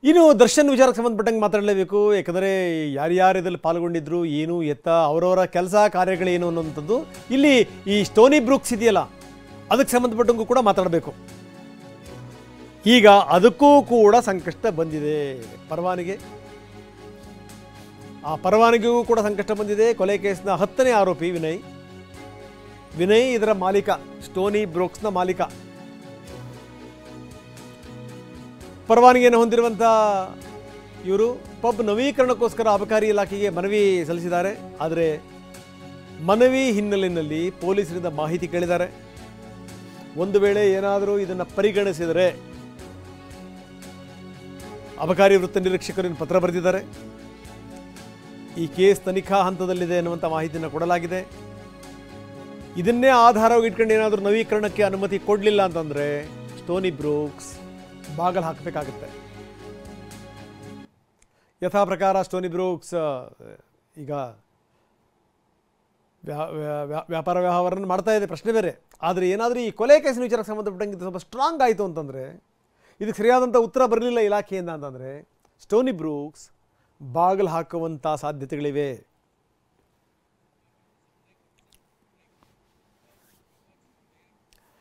ಇನ್ನು ದರ್ಶನ್ ವಿಚಾರಕ್ಕೆ ಸಂಬಂಧಪಟ್ಟಂಗೆ ಮಾತಾಡಲೇಬೇಕು. ಯಾಕಂದರೆ ಯಾರ್ಯಾರು ಇದರಲ್ಲಿ ಪಾಲ್ಗೊಂಡಿದ್ರು, ಏನು ಎತ್ತ, ಅವರವರ ಕೆಲಸ ಕಾರ್ಯಗಳೇನು ಅನ್ನೋಂಥದ್ದು ಇಲ್ಲಿ ಈ ಸ್ಟೋನಿ ಬ್ರೂಕ್ಸ್ ಇದೆಯಲ್ಲ, ಅದಕ್ಕೆ ಸಂಬಂಧಪಟ್ಟಂಗೂ ಕೂಡ ಮಾತಾಡಬೇಕು. ಈಗ ಅದಕ್ಕೂ ಕೂಡ ಸಂಕಷ್ಟ ಬಂದಿದೆ. ಆ ಪರವಾನಗಿಗೂ ಕೂಡ ಸಂಕಷ್ಟ ಬಂದಿದೆ. ಕೊಲೆ ಕೇಸ್ನ 10ನೇ ಆರೋಪಿ ವಿನಯ್ ಇದರ ಮಾಲೀಕ, ಸ್ಟೋನಿ ಬ್ರೂಕ್ಸ್ನ ಮಾಲೀಕ. ಪರವಾನಗಿಯನ್ನು ಹೊಂದಿರುವಂಥ ಇವರು ಪಬ್ ನವೀಕರಣಕ್ಕೋಸ್ಕರ ಅಬಕಾರಿ ಇಲಾಖೆಗೆ ಮನವಿ ಸಲ್ಲಿಸಿದ್ದಾರೆ. ಆದರೆ ಮನವಿ ಹಿನ್ನೆಲೆಯಲ್ಲಿ ಪೊಲೀಸರಿಂದ ಮಾಹಿತಿ ಕೇಳಿದ್ದಾರೆ. ಒಂದು ವೇಳೆ ಏನಾದರೂ ಇದನ್ನು ಪರಿಗಣಿಸಿದರೆ ಅಬಕಾರಿ ವೃತ್ತ ನಿರೀಕ್ಷಕರು ಪತ್ರ ಬರೆದಿದ್ದಾರೆ. ಈ ಕೇಸ್ ತನಿಖಾ ಹಂತದಲ್ಲಿದೆ ಎನ್ನುವಂಥ ಮಾಹಿತಿಯನ್ನು ಕೊಡಲಾಗಿದೆ. ಇದನ್ನೇ ಆಧಾರವಾಗಿ ಇಟ್ಕೊಂಡು ಏನಾದರೂ ನವೀಕರಣಕ್ಕೆ ಅನುಮತಿ ಕೊಡಲಿಲ್ಲ ಅಂತಂದರೆ ಸ್ಟೋನಿ ಬ್ರೂಕ್ಸ್ ಬಾಗಲ್ ಹಾಕಬೇಕಾಗುತ್ತೆ. ಯಥಾ ಪ್ರಕಾರ ಸ್ಟೋನಿ ಬ್ರೂಕ್ಸ್ ಈಗ ವ್ಯಾಪಾರ ವ್ಯವಹಾರವನ್ನು ಮಾಡ್ತಾ ಇದೆ, ಪ್ರಶ್ನೆ ಬೇರೆ. ಆದರೆ ಏನಾದರೂ ಈ ಕೊಲೆ ಕೇಸಿನ ವಿಚಾರಕ್ಕೆ ಸಂಬಂಧಪಟ್ಟಂಗೆ ಸ್ವಲ್ಪ ಸ್ಟ್ರಾಂಗ್ ಆಯಿತು ಅಂತಂದರೆ, ಇದಕ್ಕೆ ಸರಿಯಾದಂಥ ಉತ್ತರ ಬರಲಿಲ್ಲ ಇಲಾಖೆಯಿಂದ ಅಂತಂದರೆ, ಸ್ಟೋನಿ ಬ್ರೂಕ್ಸ್ ಬಾಗಲ್ ಹಾಕುವಂಥ ಸಾಧ್ಯತೆಗಳಿವೆ.